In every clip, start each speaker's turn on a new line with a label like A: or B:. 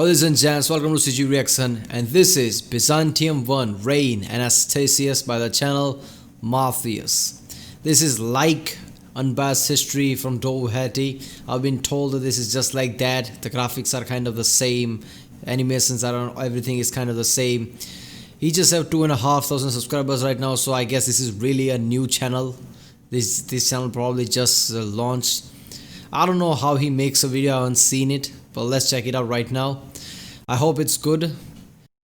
A: Ladies and gents, welcome to CG Reaction, and this is Byzantium 1 Reign Anastasius by the channel Matthias. This is like unbiased history from Doherty. I've been told that this is just like that. The graphics are kind of the same, animations are everything is kind of the same. He just have 2,500 subscribers right now, so I guess this is really a new channel. This channel probably just launched. I don't know how he makes a video, I haven't seen it, but let's check it out right now. I hope it's good.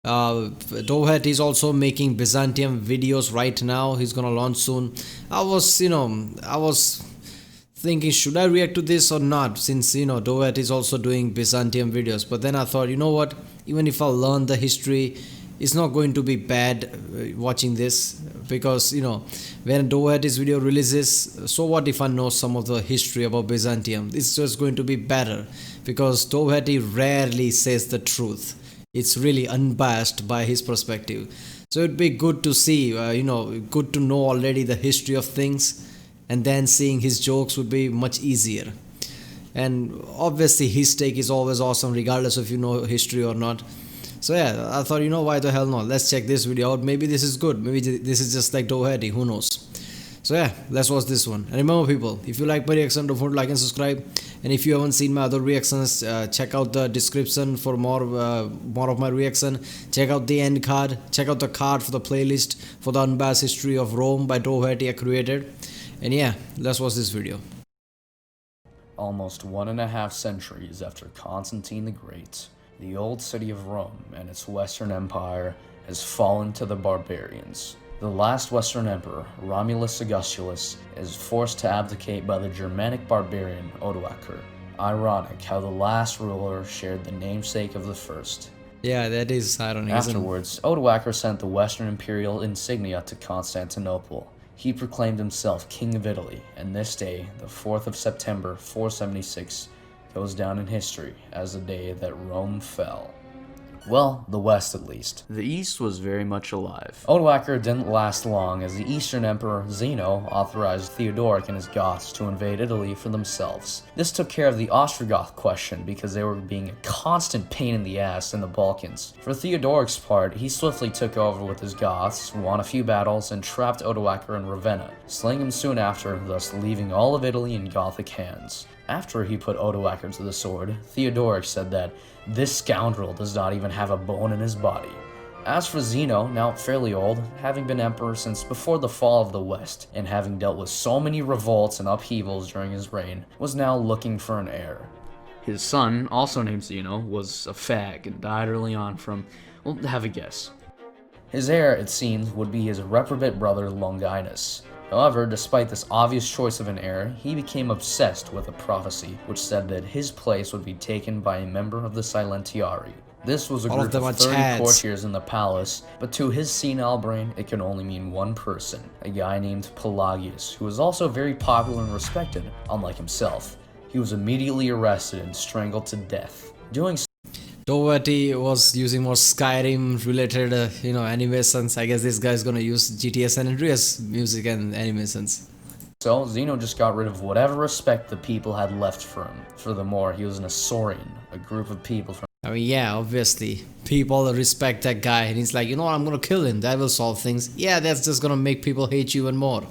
A: Doherty is also making Byzantium videos right now. He's gonna launch soon. I was thinking, should I react to this or not, since Doherty is also doing Byzantium videos. But then I thought, you know what, even if I learn the history, it's not going to be bad watching this, because when Doherty's video releases, so what if I know some of the history about Byzantium? It's just going to be better, because Doherty rarely says the truth. It's really unbiased by his perspective, so it'd be good to see, good to know already the history of things, and then seeing his jokes would be much easier. And obviously his take is always awesome regardless if you know history or not. So yeah, I thought, why the hell not? Let's check this video out. Maybe this is good. Maybe this is just like Doherty. Who knows? So yeah, let's watch this one. And remember, people, if you like my reaction, don't forget to like and subscribe. And if you haven't seen my other reactions, check out the description for more of my reaction. Check out the end card. Check out the card for the playlist for the unbiased history of Rome by Doherty I created. And yeah, let's watch this video.
B: Almost 1.5 centuries after Constantine the Great, the old city of Rome and its Western Empire has fallen to the barbarians. The last Western emperor, Romulus Augustulus, is forced to abdicate by the Germanic barbarian Odoacer. Ironic how the last ruler shared the namesake of the first.
A: Yeah, that is ironic.
B: Afterwards, Odoacer sent the Western imperial insignia to Constantinople. He proclaimed himself King of Italy, and this day, the 4th of September 476, goes down in history as the day that Rome fell. Well, the West at least. The East was very much alive. Odoacer didn't last long, as the Eastern Emperor Zeno authorized Theodoric and his Goths to invade Italy for themselves. This took care of the Ostrogoth question, because they were being a constant pain in the ass in the Balkans. For Theodoric's part, he swiftly took over with his Goths, won a few battles, and trapped Odoacer in Ravenna, slaying him soon after, thus leaving all of Italy in Gothic hands. After he put Odoacer to the sword, Theodoric said that this scoundrel does not even have a bone in his body. As for Zeno, now fairly old, having been emperor since before the fall of the West, and having dealt with so many revolts and upheavals during his reign, was now looking for an heir. His son, also named Zeno, was a fag and died early on from, well, have a guess. His heir, it seems, would be his reprobate brother Longinus. However, despite this obvious choice of an heir, he became obsessed with a prophecy which said that his place would be taken by a member of the Silentiari. This was a group of 30 courtiers in the palace, but to his senile brain, it could only mean one person, a guy named Pelagius, who was also very popular and respected, unlike himself. He was immediately arrested and strangled to death. Doing so,
A: Doherty was using more Skyrim related animations. I guess this guy's gonna use GTA San Andreas music and animations.
B: So Zeno just got rid of whatever respect the people had left for him. Furthermore, he was an Isaurian, a group of people from
A: yeah, obviously people respect that guy, and he's like, I'm gonna kill him, that will solve things. Yeah, that's just gonna make people hate you even more.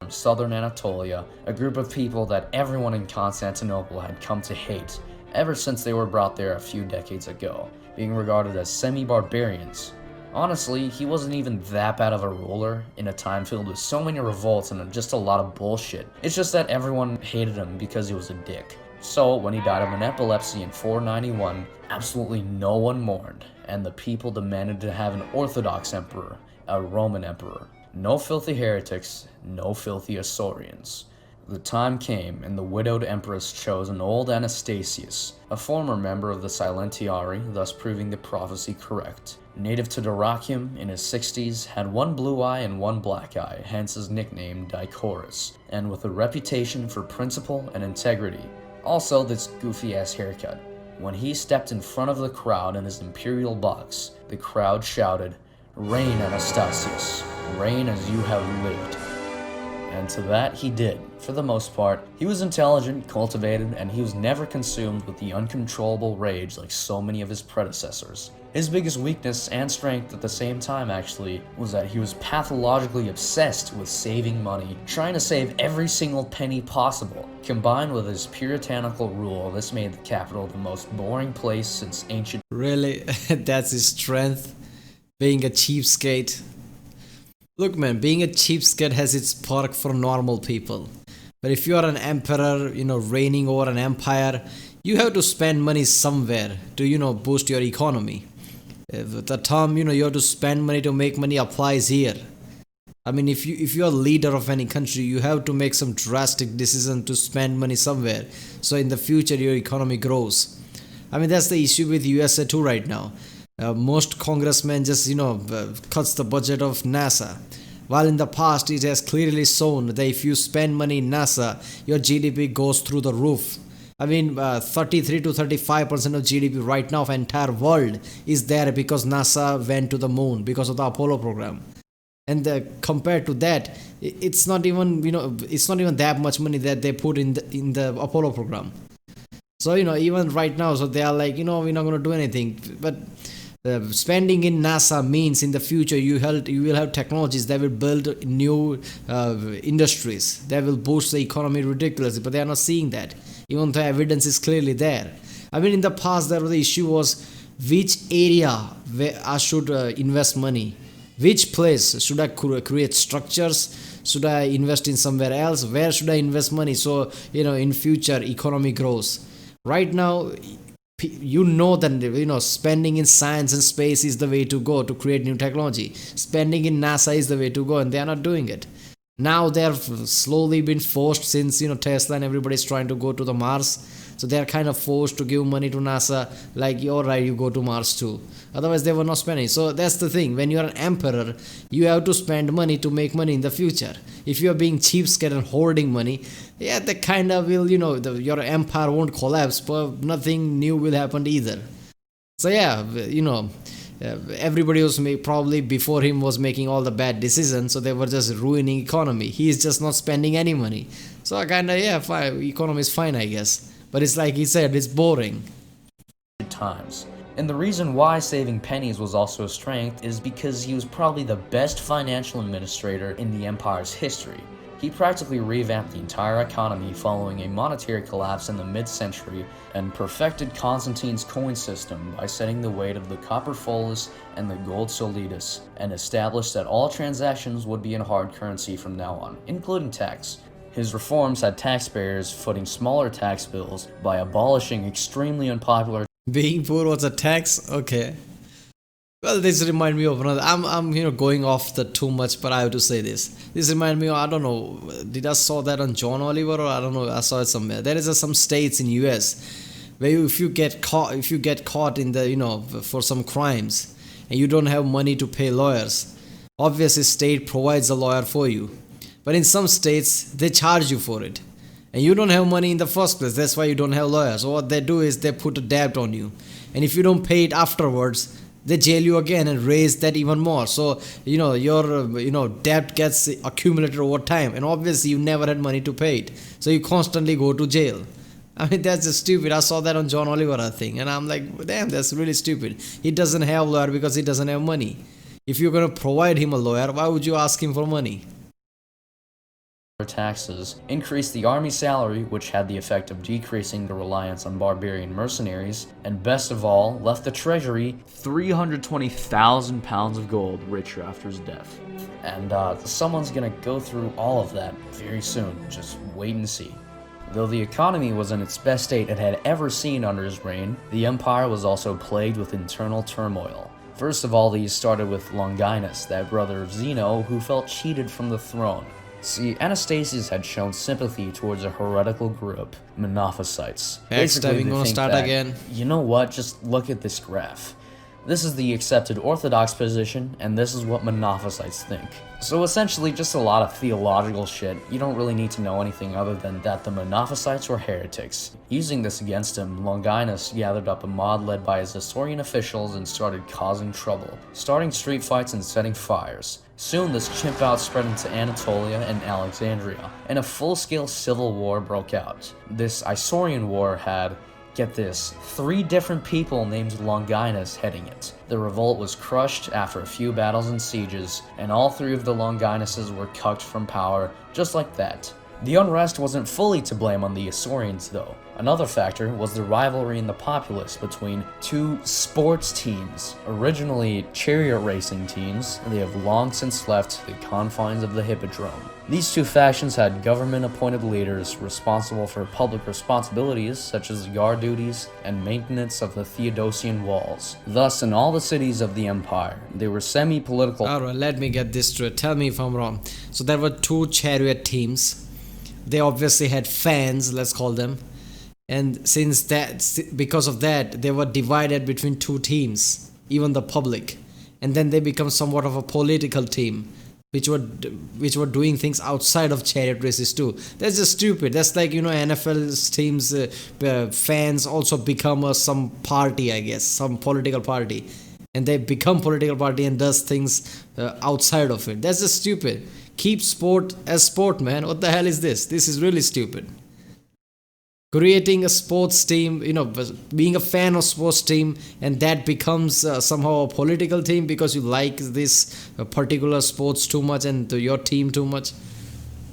B: Southern Anatolia, a group of people that everyone in Constantinople had come to hate ever since they were brought there a few decades ago, being regarded as semi-barbarians. Honestly, he wasn't even that bad of a ruler in a time filled with so many revolts and just a lot of bullshit. It's just that everyone hated him because he was a dick. So, when he died of an epilepsy in 491, absolutely no one mourned, and the people demanded to have an Orthodox emperor, a Roman emperor. No filthy heretics, no filthy Isaurians. The time came, and the widowed empress chose an old Anastasius, a former member of the Silentiari, thus proving the prophecy correct. Native to Dyrrhachium, in his 60s, had one blue eye and one black eye, hence his nickname Dichoros, and with a reputation for principle and integrity. Also this goofy-ass haircut. When he stepped in front of the crowd in his imperial box, the crowd shouted, "Reign, Anastasius, reign as you have lived." And to that he did, for the most part. He was intelligent, cultivated, and he was never consumed with the uncontrollable rage like so many of his predecessors. His biggest weakness and strength at the same time, actually, was that he was pathologically obsessed with saving money, trying to save every single penny possible. Combined with his puritanical rule, this made the capital the most boring place since ancient.
A: Really? That's his strength? Being a cheapskate? Look man, being a cheapskate has its perk for normal people. But if you are an emperor, reigning over an empire, you have to spend money somewhere to, boost your economy. The term, you have to spend money to make money applies here. I mean, if you're a leader of any country, you have to make some drastic decision to spend money somewhere. So in the future, your economy grows. I mean, that's the issue with USA too right now. Most congressmen just, cuts the budget of NASA. While in the past, it has clearly shown that if you spend money in NASA, your GDP goes through the roof. I mean, 33 to 35% of GDP right now of entire world is there because NASA went to the moon because of the Apollo program. And compared to that, it's not even it's not even that much money that they put in the Apollo program. So even right now, so they are like we're not going to do anything. But spending in NASA means in the future you will have technologies that will build new industries that will boost the economy ridiculously. But they are not seeing that, even though evidence is clearly there. I mean, in the past, the issue was which area where I should invest money. Which place should I create structures? Should I invest in somewhere else? Where should I invest money so in future economy grows? Right now, that spending in science and space is the way to go to create new technology. Spending in NASA is the way to go, and they are not doing it. Now they have slowly been forced, since Tesla and everybody is trying to go to the Mars. So they are kind of forced to give money to NASA, like, you're right, you go to Mars too. Otherwise they were not spending. So that's the thing, when you're an emperor, you have to spend money to make money in the future. If you're being cheapskate and hoarding money, yeah, that kind of will, your empire won't collapse, but nothing new will happen either. So yeah, everybody was probably before him was making all the bad decisions, so they were just ruining economy. He's just not spending any money. So kind of, yeah, fine, economy is fine, I guess. But it's like he said, it's boring.
B: Times. And the reason why saving pennies was also a strength is because he was probably the best financial administrator in the empire's history. He practically revamped the entire economy following a monetary collapse in the mid-century and perfected Constantine's coin system by setting the weight of the copper folus and the gold solidus, and established that all transactions would be in hard currency from now on, including tax. His reforms had taxpayers footing smaller tax bills by abolishing extremely unpopular.
A: Being poor was a tax? Okay. Well, this reminds me of another. I'm going off the too much, but I have to say this. This reminds me of, I don't know, did I saw that on John Oliver, or I don't know, I saw it somewhere. There is some states in US where if you get caught in the for some crimes and you don't have money to pay lawyers, obviously state provides a lawyer for you. But in some states, they charge you for it. And you don't have money in the first place. That's why you don't have lawyers. So what they do is they put a debt on you. And if you don't pay it afterwards, they jail you again and raise that even more. So, your debt gets accumulated over time. And obviously, you never had money to pay it. So you constantly go to jail. I mean, that's just stupid. I saw that on John Oliver, I think. And I'm like, damn, that's really stupid. He doesn't have a lawyer because he doesn't have money. If you're going to provide him a lawyer, why would you ask him for money?
B: Taxes, increased the army salary, which had the effect of decreasing the reliance on barbarian mercenaries, and best of all, left the treasury 320,000 pounds of gold richer after his death. And someone's gonna go through all of that very soon. Just wait and see. Though the economy was in its best state it had ever seen under his reign, the empire was also plagued with internal turmoil. First of all, these started with Longinus, that brother of Zeno, who felt cheated from the throne. See, Anastasius had shown sympathy towards a heretical group, Monophysites.
A: Backstabbing gonna start again.
B: You know what, just look at this graph. This is the accepted Orthodox position, and this is what Monophysites think. So essentially just a lot of theological shit. You don't really need to know anything other than that the Monophysites were heretics. Using this against him, Longinus gathered up a mob led by his Historian officials and started causing trouble, starting street fights and setting fires. Soon this chimp out spread into Anatolia and Alexandria, and a full-scale civil war broke out. This Isaurian war had, get this, 3 different people named Longinus heading it. The revolt was crushed after a few battles and sieges, and all 3 of the Longinuses were cucked from power, just like that. The unrest wasn't fully to blame on the Isaurians though. Another factor was the rivalry in the populace between 2 sports teams. Originally chariot racing teams, they have long since left the confines of the hippodrome. These 2 factions had government-appointed leaders responsible for public responsibilities such as guard duties and maintenance of the Theodosian walls. Thus, in all the cities of the empire, they were semi-political.
A: Alright, let me get this straight. Tell me if I'm wrong. So there were 2 chariot teams. They obviously had fans, let's call them. And because of that, they were divided between 2 teams, even the public. And then they become somewhat of a political team, which were doing things outside of chariot races too. That's just stupid. That's like, NFL's teams, fans also become some party, I guess, some political party. And they become political party and does things outside of it. That's just stupid. Keep sport as sport, man. What the hell is this? This is really stupid. Creating a sports team, being a fan of sports team, and that becomes somehow a political team because you like this particular sports too much and your team too much.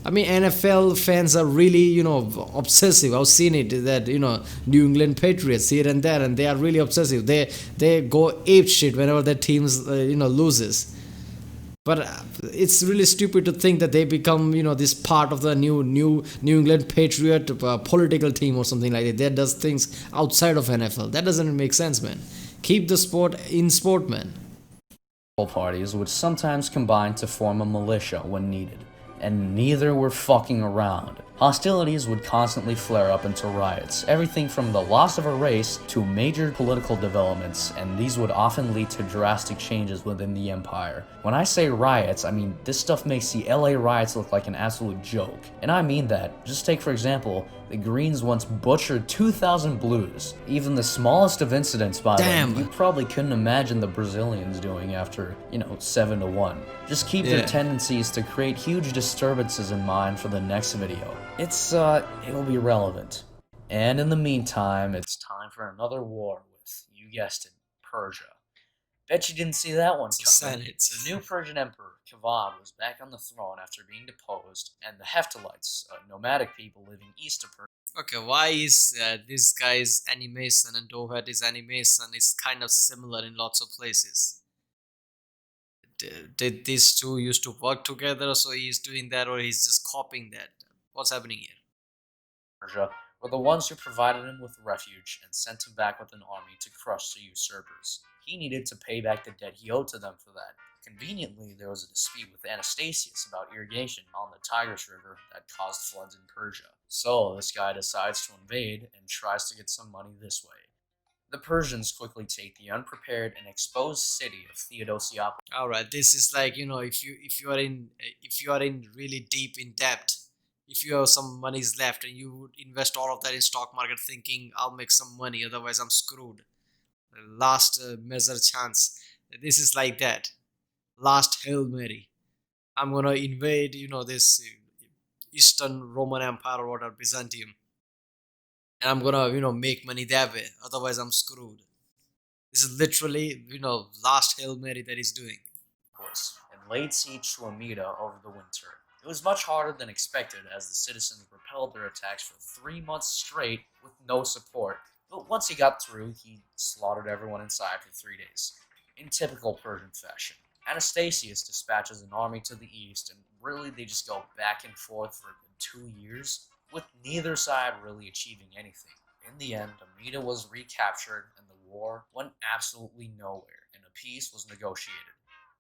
A: I mean, NFL fans are really, obsessive. I've seen it that, New England Patriots here and there, and they are really obsessive. They go ape shit whenever their teams, loses. But it's really stupid to think that they become, this part of the New England Patriot political team or something like that. That does things outside of NFL. That doesn't make sense, man. Keep the sport in sport, man.
B: Parties would sometimes combine to form a militia when needed, and neither were fucking around. Hostilities would constantly flare up into riots, everything from the loss of a race to major political developments, and these would often lead to drastic changes within the empire. When I say riots, I mean this stuff makes the LA riots look like an absolute joke. And I mean that. Just take for example, the Greens once butchered 2,000 Blues. Even the smallest of incidents, by the way, you probably couldn't imagine the Brazilians doing after, 7-1. Just keep their tendencies to create huge disturbances in mind for the next video. It'll be relevant. And in the meantime, it's time for another war with, you guessed it, Persia. Bet you didn't see that one coming. The new Persian emperor, Kavad, was back on the throne after being deposed, and the Hephthalites, nomadic people living east of Persia.
A: Okay, why is this guy's animation and Doherty's animation is kind of similar in lots of places? Did these 2 used to work together, so he's doing that, or he's just copying that? What's happening here?
B: Persia were the ones who provided him with refuge and sent him back with an army to crush the usurpers. He needed to pay back the debt he owed to them for that. Conveniently, there was a dispute with Anastasius about irrigation on the Tigris River that caused floods in Persia. So this guy decides to invade and tries to get some money this way. The Persians quickly take the unprepared and exposed city of Theodosiopolis.
A: All right, this is like, if you are in really deep in debt, if you have some monies left and you would invest all of that in stock market thinking I'll make some money, otherwise I'm screwed. Last measure chance. This is like that. Last Hail Mary. I'm gonna invade, this Eastern Roman Empire or whatever, Byzantium. And I'm gonna, make money that way. Otherwise I'm screwed. This is literally, last Hail Mary that he's doing.
B: Of course, and laid siege to Amida over the winter. It was much harder than expected as the citizens repelled their attacks for 3 months straight with no support, but once he got through, he slaughtered everyone inside for 3 days. In typical Persian fashion, Anastasius dispatches an army to the east, and really they just go back and forth for 2 years, with neither side really achieving anything. In the end, Amida was recaptured, and the war went absolutely nowhere, and a peace was negotiated.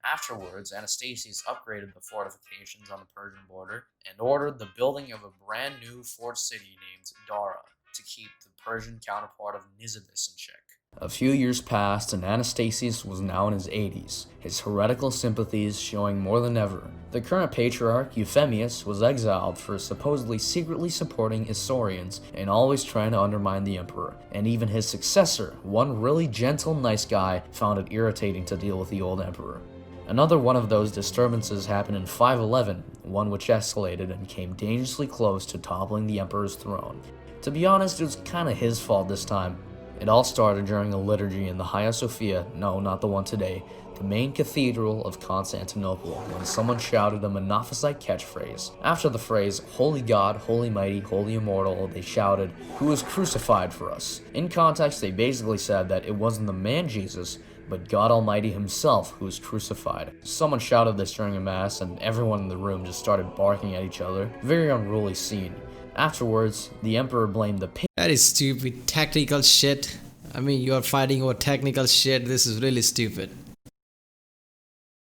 B: Afterwards, Anastasius upgraded the fortifications on the Persian border and ordered the building of a brand new fort city named Dara to keep the Persian counterpart of Nisibis in check. A few years passed and Anastasius was now in his 80s, his heretical sympathies showing more than ever. The current patriarch, Euphemius, was exiled for supposedly secretly supporting Isaurians and always trying to undermine the emperor, and even his successor, one really gentle, nice guy, found it irritating to deal with the old emperor. Another one of those disturbances happened in 511, one which escalated and came dangerously close to toppling the emperor's throne. To be honest, it was kinda his fault this time. It all started during a liturgy in the Hagia Sophia, no, not the one today, the main cathedral of Constantinople, when someone shouted a Monophysite catchphrase. After the phrase, "Holy God, Holy Mighty, Holy Immortal," they shouted, "Who was crucified for us?" In context, they basically said that it wasn't the man Jesus, but God Almighty himself who was crucified. Someone shouted this during a mass, and everyone in the room just started barking at each other. Very unruly scene. Afterwards, the emperor blamed the
A: That is stupid. Technical shit. I mean, you are fighting over technical shit. This is really stupid.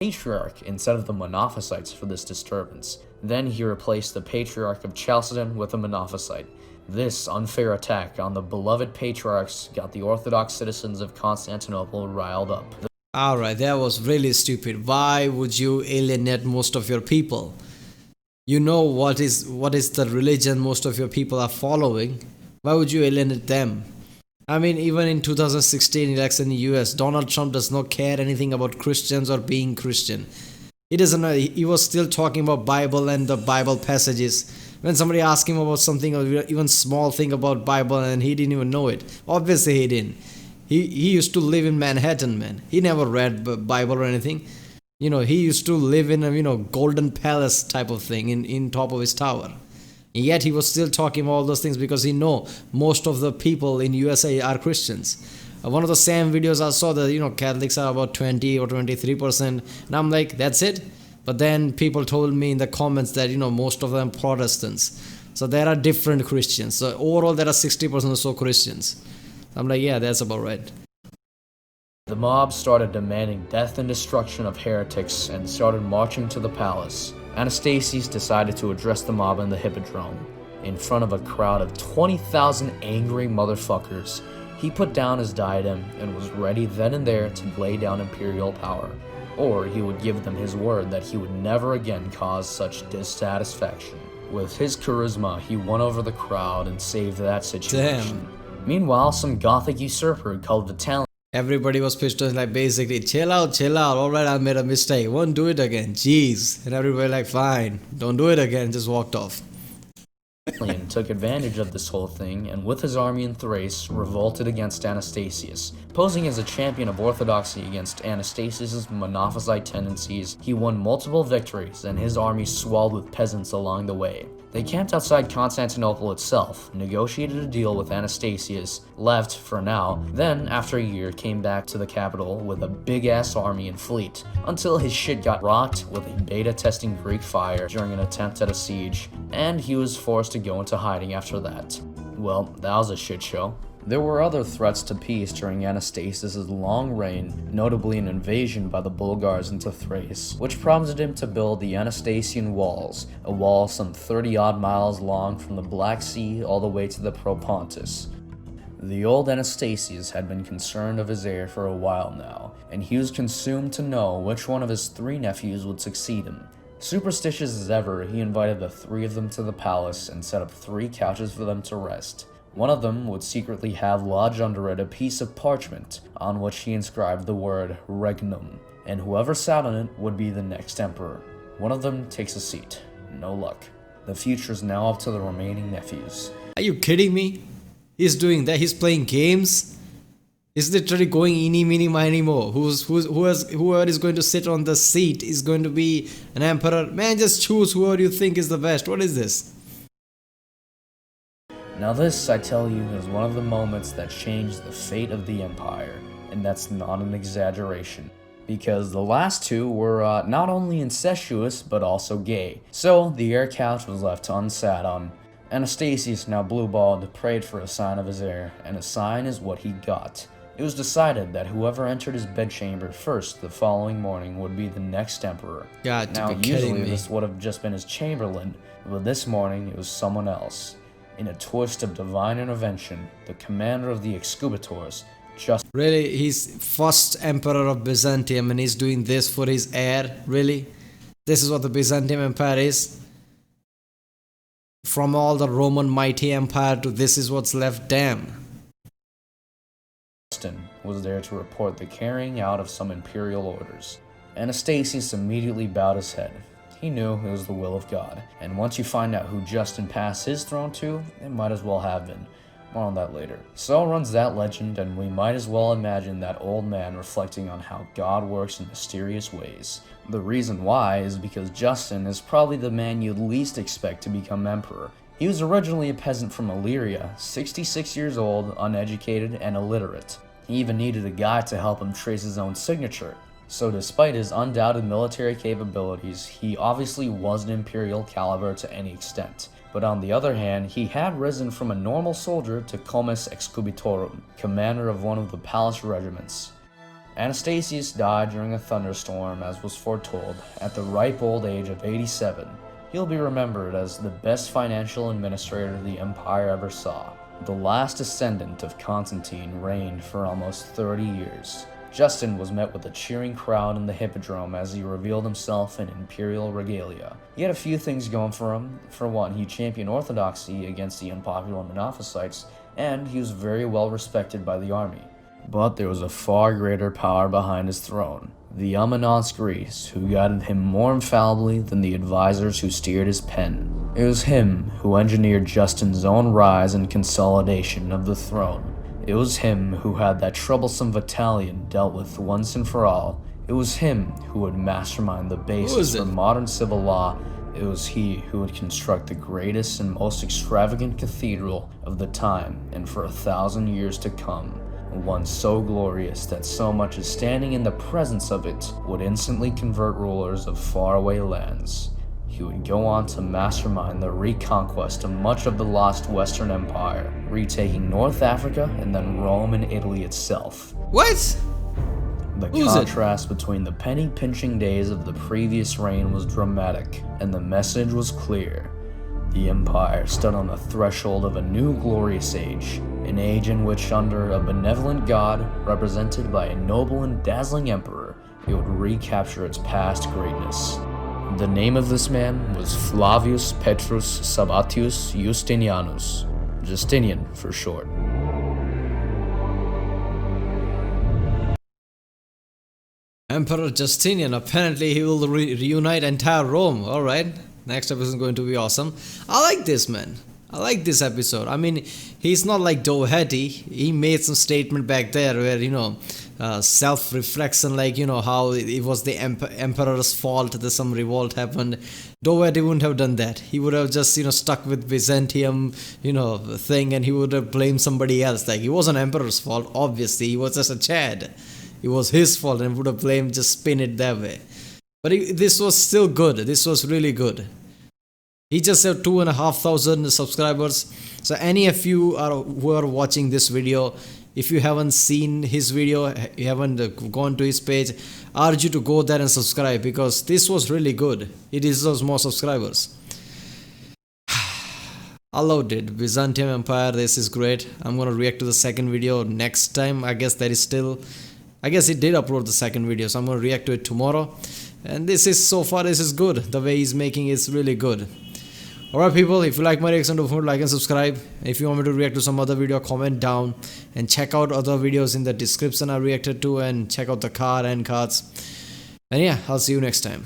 B: patriarch instead of the Monophysites for this disturbance. Then he replaced the patriarch of Chalcedon with a Monophysite. This unfair attack on the beloved patriarchs got the Orthodox citizens of Constantinople riled up.
A: Alright, that was really stupid. Why would you alienate most of your people? You know what is the religion most of your people are following. Why would you alienate them? I mean, even in 2016 election in the US, Donald Trump does not care anything about Christians or being Christian. He doesn't know. He was still talking about Bible and the Bible passages. When somebody asked him about something or even small thing about Bible, and he didn't even know it. Obviously he didn't. He used to live in Manhattan, man. He never read Bible or anything. You know, he used to live in a golden palace type of thing in top of his tower. And yet he was still talking about all those things because he know most of the people in USA are Christians. One of the same videos I saw that Catholics are about 20 or 23%, and I'm like, that's it. But then people told me in the comments that most of them Protestants. So there are different Christians. So overall there are 60% or so Christians. I'm like, yeah, that's about right.
B: The mob started demanding death and destruction of heretics and started marching to the palace. Anastasius decided to address the mob in the Hippodrome. In front of a crowd of 20,000 angry motherfuckers, he put down his diadem and was ready then and there to lay down imperial power. Or he would give them his word that he would never again cause such dissatisfaction. With his charisma, he won over the crowd and saved that situation.
A: Damn.
B: Meanwhile, some gothic usurper called Vitaly
A: Everybody was pissed off, like basically, chill out, alright, I made a mistake, won't do it again, jeez. And everybody like, fine, don't do it again, just walked off.
B: took advantage of this whole thing and with his army in Thrace revolted against Anastasius. Posing as a champion of orthodoxy against Anastasius' Monophysite tendencies, he won multiple victories and his army swelled with peasants along the way. They camped outside Constantinople itself, negotiated a deal with Anastasius, left for now, then after a year came back to the capital with a big-ass army and fleet, until his shit got rocked with a beta testing Greek fire during an attempt at a siege, and he was forced to go into hiding after that. Well, that was a shit show. There were other threats to peace during Anastasius' long reign, notably an invasion by the Bulgars into Thrace, which prompted him to build the Anastasian Walls, a wall some 30-odd miles long from the Black Sea all the way to the Propontis. The old Anastasius had been concerned of his heir for a while now, and he was consumed to know which one of his 3 nephews would succeed him. Superstitious as ever, he invited the 3 of them to the palace and set up 3 couches for them to rest. One of them would secretly have lodged under it a piece of parchment, on which he inscribed the word Regnum, and whoever sat on it would be the next emperor. One of them takes a seat. No luck. The future is now up to the remaining nephews.
A: Are you kidding me? He's doing that, he's playing games? He's literally going eeny, meeny, miny, mo. Whoever is going to sit on the seat is going to be an emperor. Man, just choose whoever you think is the best. What is this?
B: Now this, I tell you, is one of the moments that changed the fate of the empire, and that's not an exaggeration, because the last 2 were not only incestuous, but also gay. So the heir couch was left unsat on. Anastasius, now blue-balled, prayed for a sign of his heir, and a sign is what he got. It was decided that whoever entered his bedchamber first the following morning would be the next emperor. Now usually this would have just been his chamberlain, but this morning it was someone else. In a twist of divine intervention, the commander of the excubators,
A: Really? He's first emperor of Byzantium and he's doing this for his heir? Really? This is what the Byzantium Empire is? From all the Roman mighty empire to this is what's left? Damn.
B: Justin was there to report the carrying out of some imperial orders. Anastasius immediately bowed his head. He knew it was the will of God, and once you find out who Justin passed his throne to, it might as well have been. More on that later. So runs that legend, and we might as well imagine that old man reflecting on how God works in mysterious ways. The reason why is because Justin is probably the man you'd least expect to become emperor. He was originally a peasant from Illyria, 66 years old, uneducated, and illiterate. He even needed a guy to help him trace his own signature. So despite his undoubted military capabilities, he obviously wasn't imperial caliber to any extent. But on the other hand, he had risen from a normal soldier to comes excubitorum, commander of one of the palace regiments. Anastasius died during a thunderstorm, as was foretold, at the ripe old age of 87. He'll be remembered as the best financial administrator the empire ever saw. The last descendant of Constantine reigned for almost 30 years. Justin was met with a cheering crowd in the Hippodrome as he revealed himself in imperial regalia. He had a few things going for him. For one, he championed orthodoxy against the unpopular Monophysites, and he was very well respected by the army. But there was a far greater power behind his throne, the Omenos Greece, who guided him more infallibly than the advisors who steered his pen. It was him who engineered Justin's own rise and consolidation of the throne. It was him who had that troublesome Vitalian dealt with once and for all. It was him who would mastermind the basis for modern civil law. It was he who would construct the greatest and most extravagant cathedral of the time and for 1,000 years to come. One so glorious that so much as standing in the presence of it would instantly convert rulers of faraway lands. He would go on to mastermind the reconquest of much of the lost Western Empire, retaking North Africa and then Rome and Italy itself.
A: What?
B: The contrast between the penny-pinching days of the previous reign was dramatic, and the message was clear. The empire stood on the threshold of a new glorious age, an age in which under a benevolent god, represented by a noble and dazzling emperor, it would recapture its past greatness. The name of this man was Flavius Petrus Sabatius Justinianus, Justinian for short.
A: Emperor Justinian, apparently he will reunite entire Rome. Alright, next episode is going to be awesome. I like this, man. I like this episode. I mean, he's not like Doherty. He made some statement back there where, self-reflection, like, how it was the emperor's fault that some revolt happened. Doherty wouldn't have done that. He would have just, stuck with Byzantium, thing, and he would have blamed somebody else. Like, it wasn't emperor's fault, obviously. He was just a Chad. It was his fault, and would have blamed, just spin it that way. But this was still good. This was really good. He just had 2,500 subscribers. So any of you who are watching this video, if you haven't seen his video, you haven't gone to his page, I urge you to go there and subscribe, because this was really good. It deserves more subscribers. I loved it. Byzantium Empire, this is great. I'm gonna react to the second video next time. I guess it did upload the second video, so I'm gonna react to it tomorrow. And this is good. The way he's making it's really good. Alright people, if you like my reaction, don't forget to like and subscribe. If you want me to react to some other video, comment down. And check out other videos in the description I reacted to, and check out the card and cards. And yeah, I'll see you next time.